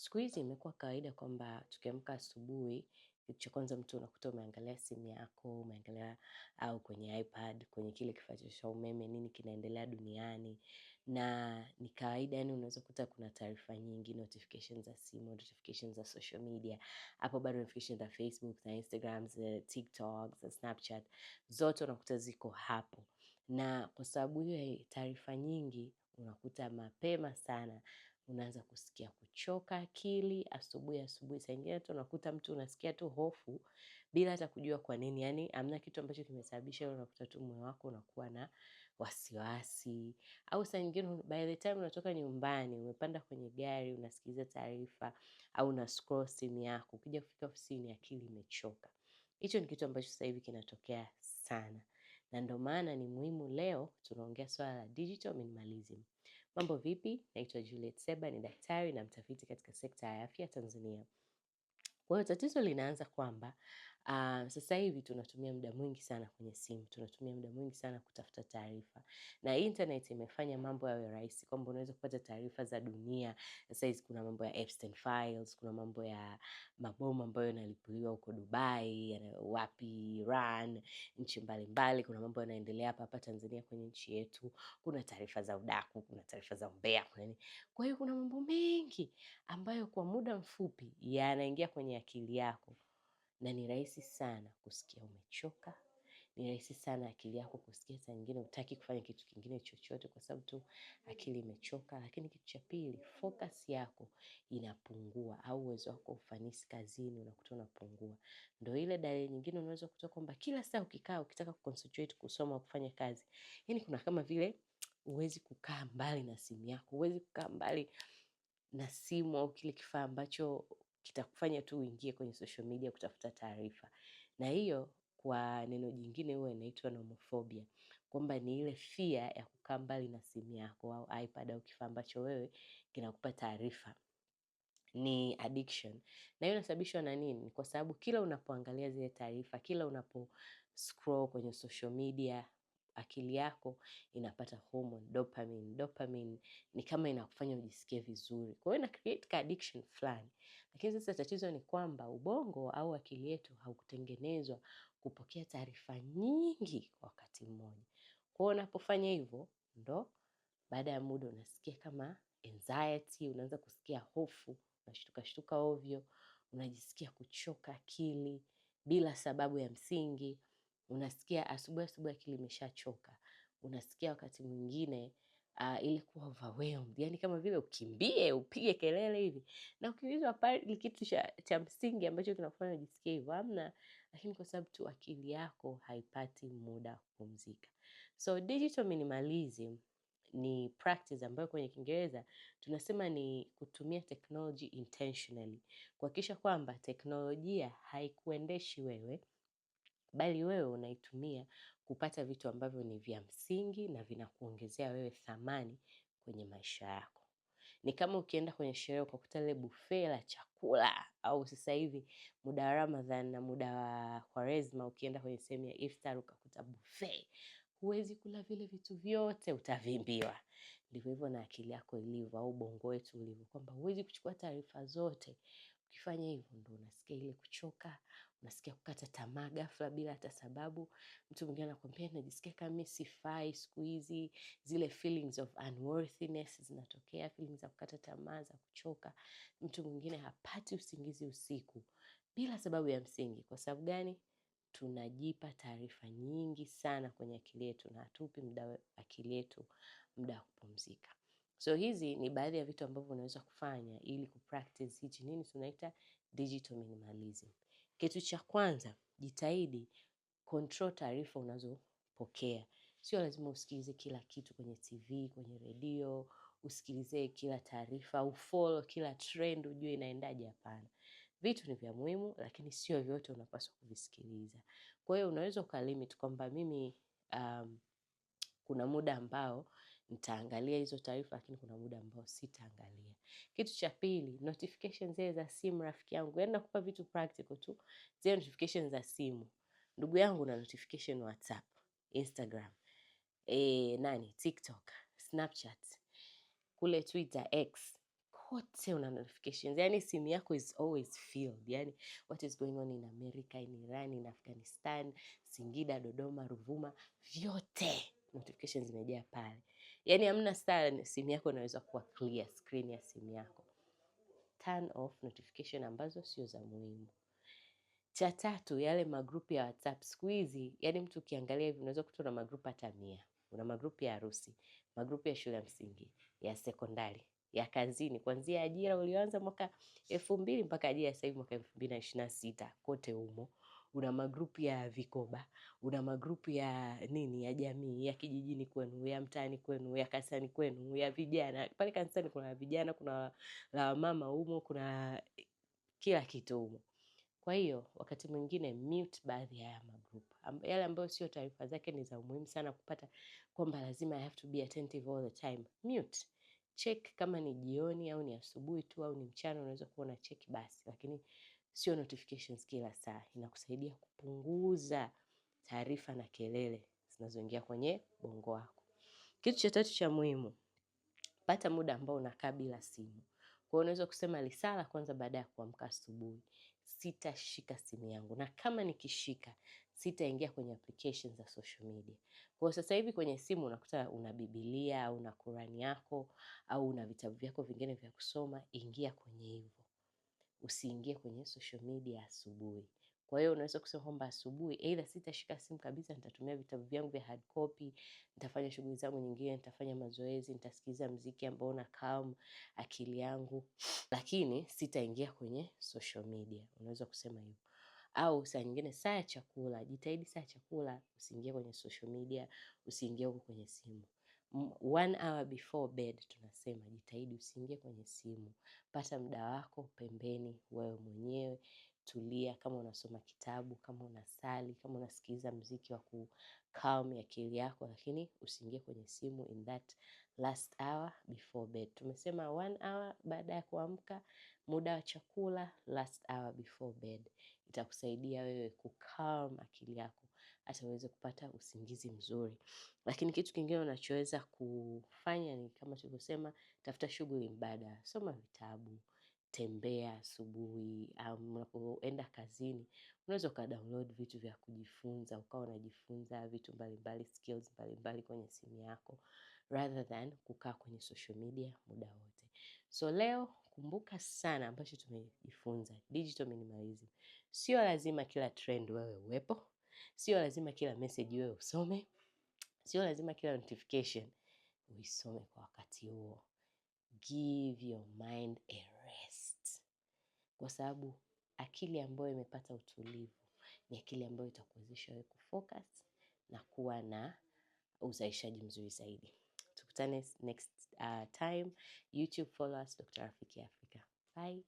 Siku hizi imekuwa kawaida kwamba tukiamka asubuhi, kitu cha kwanza mtu unakuta umeangalia simu yako, umeangalia au kwenye iPad, kwenye kile kifaa cha umeme, nini kinaendelea duniani. Na ni kawaida, yani unaweza kukuta kuna taarifa nyingi, notifications za simu, notifications za social media, hapo bado notifications za Facebook, za Instagram, za TikTok, za Snapchat, zote unakuta ziko hapo. Na kwa sababu hiyo ya taarifa nyingi, unakuta mapema sana unaanza kusikia kuchoka akili, asubuhi saa ingine tu unakuta mtu unasikia tu hofu bila hata kujua kwa nini. Yani hamna kitu ambacho kimesababisha, unakuta tu moyo wako unakuwa na wasiwasi. Au saa nyingine by the time unatoka nyumbani, umepanda kwenye gari, unasikiliza taarifa au una scroll simu yako, ukija kufika ofisini akili imechoka. Hicho ni kitu ambacho sasa hivi kinatokea sana. Na ndio maana ni muhimu leo tunaongea swala la digital minimalism. Mambo vipi? Naitwa Juliet Seba, ni daktari na mtafiti katika sekta ya afya Tanzania. Kwa hiyo tatizo linaanza kwamba sasa hivi tunatumia muda mwingi sana kwenye simu, tunatumia muda mwingi sana kutafuta taarifa. Na internet imefanya mambo yawe rahisi kwamba unaweza kupata taarifa za dunia. Sasa hizi kuna mambo ya Epstein Files, kuna mambo ya mabomu ambayo yanalipuliwa huko Dubai, wapi Iran, nchi mbalimbali, kuna mambo yanaendelea hapa Tanzania kwenye nchi yetu, kuna taarifa za udaku, kuna taarifa za umbea, kuna nini. Kwa hiyo kuna mambo mengi ambayo kwa muda mfupi yanaingia kwenye akili yako, na ni rahisi sana kusikia umechoka. Ni rahisi sana akili yako kusikia saa nyingine hutaki kufanya kitu kingine chochote kwa sababu tu akili imechoka. Lakini kitu cha pili, focus yako inapungua au uwezo wako ufanisi kazini unakuta unapungua. Ndio ile dalili nyingine unaweza kutoa kwamba kila saa ukikaa ukitaka kuconcentrate kusoma au kufanya kazi, yani kuna kama vile huwezi kukaa mbali na simu yako, huwezi kukaa mbali na simu au kile kifaa ambacho kitakufanya tu uingie kwenye social media kutafuta taarifa. Na hiyo kwa neno jingine huwa inaitwa nomophobia, kwamba ni ile fear ya kukaa mbali na simu yako au iPad au kifaa ambacho wewe kinakupa taarifa. Ni addiction. Na hiyo inasababishwa na nini? Kwa sababu kila unapoangalia zile taarifa, kila unapo scroll kwenye social media, akili yako inapata hormone dopamine. Dopamine ni kama inakufanya ujisikie vizuri, kwa hiyo ina create ka addiction fulani. Lakini sasa tatizo ni kwamba ubongo au akili yetu haukutengenezwa kupokea taarifa nyingi kwa wakati mmoja. Kwa hiyo unapofanya hivyo, ndo baada ya muda unasikia kama anxiety, unaanza kusikia hofu, unashtuka ovyo, unajisikia kuchoka akili bila sababu ya msingi. Unasikia asubuhi akili imeshachoka. Unasikia wakati mwingine ile kuwa overwhelmed, yani kama vile ukimbie, upige kelele hivi. Na ukiulizwa pale kitu cha msingi ambacho kinakufanya ujisikie hivyo, hamna. Lakini kwa sababu tu akili yako haipati muda wa kupumzika. So digital minimalism ni practice ambayo kwenye Kiingereza tunasema ni kutumia technology intentionally. Kuhakikisha kwamba teknolojia haikuendeshi wewe, bali wewe unaitumia kupata vitu ambavyo ni vya msingi na vinakuongezea wewe thamani kwenye maisha yako. Ni kama ukienda kwenye sherehe ukakuta ile buffet la chakula, au sasa hivi muda wa Ramadhan na muda wa Kwaresma ukienda kwenye sehemu ya iftar ukakuta buffet, huwezi kula vile vitu vyote, utavimbiwa. Ndivyo hivyo na akili yako ilivyo au ubongo wetu ulivyo, kwamba huwezi kuchukua taarifa zote. Ukifanya hivyo ndo unasikia ile kuchoka, unasikia kukata tamaa ghafla bila hata sababu. Mtu mwingine anakuambia najisikia kama mimi sifai siku hizi, zile feelings of unworthiness zinatokea, feelings za kukata tamaa, za kuchoka. Mtu mwingine hapati usingizi usiku bila sababu ya msingi. Kwa sababu gani? Tunajipa taarifa nyingi sana kwenye akili yetu na hatupi akili yetu muda wa kupumzika. So hizi ni baadhi ya vitu ambavyo unaweza kufanya ili kupractice hichi nini tunaita digital minimalism. Kitu cha kwanza, jitahidi control taarifa unazopokea. Sio lazima usikilize kila kitu kwenye TV, kwenye redio, usikilize kila taarifa, ufollow kila trend ujue inaendaje, hapana. Vitu ni vya muhimu lakini sio vyote unapaswa kuvisikiliza. Kwa hiyo unaweza ukalimit kwamba mimi kuna muda ambao nitaangalia hizo taarifa lakini kuna muda ambao sitaangalia. Kitu cha pili, notifications zile za simu rafiki yangu. Yaani nakupa vitu practical tu. Zile notifications za simu. Ndugu yangu na notification WhatsApp, Instagram, TikTok, Snapchat, kule Twitter, X. kote una notifications. Yani simu yako is always filled. Yani what is going on in America, in Iran, in Afghanistan, Singida, Dodoma, Ruvuma, vyote notifications zimejaa pale. Yani hamna saa simu yako inaweza kuwa clear, screen ya simu yako. Turn off notification ambazo sio za muhimu. Cha tatu, yale magrupu ya WhatsApp siku hizi, yani mtu ukiangalia hivi unaweza kukuta una magrupu hata 100. Una magrupu ya harusi, magrupu ya shule ya msingi, ya sekondari, ya kazini, kuanzia ajira ulioanza mwaka 2000 mpaka ajira sasa hivi mwaka 2026, kote humo. Una magrupu ya vikoba, una magrupu ya nini, ya jamii, ya kijijini kwenu, ya mtaani kwenu, ya kanisani kwenu, ya vijana. Pale kanisani kuna vijana, kuna la mama humo, kuna kila kitu humo. Kwa hiyo wakati mwingine mute baadhi ya haya magrupu. Yale ambayo sio taarifa zake ni za umuhimu sana kupata, kwamba lazima I have to be attentive all the time. Mute. Check kama ni jioni au ni asubuhi tu au ni mchana, unaweza kuwa na check basi, lakini sio notifications kila saa. Inakusaidia kupunguza taarifa na kelele zinazoingia kwenye bongo wako. Kitu cha tatu cha muhimu, pata muda ambao unakaa bila simu. Kwa hiyo unaweza kusema lisaa la kwanza baada ya kuamka asubuhi, sitashika simu yangu, na kama nikishika sitaingia kwenye applications za social media. Kwa sasa hivi kwenye simu unakuta una Biblia au una Qur'ani yako au una vitabu vyako vingine vya kusoma, ingia kwenye hivyo. Usiingie kwenye social media asubuhi. Kwa hiyo unaweza kusema kwamba asubuhi either sitashika simu kabisa, nitatumia vitabu vyangu vya hard copy, nitafanya shughuli zangu nyingine, nitafanya mazoezi, nitasikiza muziki ambao una calm akili yangu, lakini sitaingia kwenye social media. Unaweza kusema hivyo. Au saa nyingine saa ya chakula, jitahidi saa ya chakula usiingie kwenye social media, usiingie huko kwenye simu. 1 hour before bed tunasema jitahidi usiingie kwenye simu. Pata muda wako pembeni, wewe mwenyewe, tulia, kama unasoma kitabu, kama unasali, kama unasikiliza muziki wa calm akili yako, lakini usiingie kwenye simu in that last hour before bed. Tumesema 1 hour baada ya kuamka, muda wa chakula, last hour before bed. Itakusaidia wewe calm akili yako hata uweze kupata usingizi mzuri. Lakini kitu kingine unachoweza kufanya ni kama tulivyosema, tafuta shughuli mbadala. Soma vitabu, tembea asubuhi, unapoenda kazini, unaweza ukadownload vitu vya kujifunza, ukawa unajifunza vitu mbalimbali, skills mbalimbali kwenye simu yako, rather than kukaa kwenye social media muda wote. So leo kumbuka sana ambacho tumejifunza, digital minimalism. Sio lazima kila trend wewe uwepo, sio lazima kila message wewe usome, sio lazima kila notification uisome kwa wakati huo. Give your mind a rest. Kwa sababu akili ambayo imepata utulivu ni akili ambayo itakuwezesha wewe kufocus na kuwa na uzalishaji mzuri zaidi. Tukutane next time. YouTube, follow us, Dr. Rafiki Africa. Bye.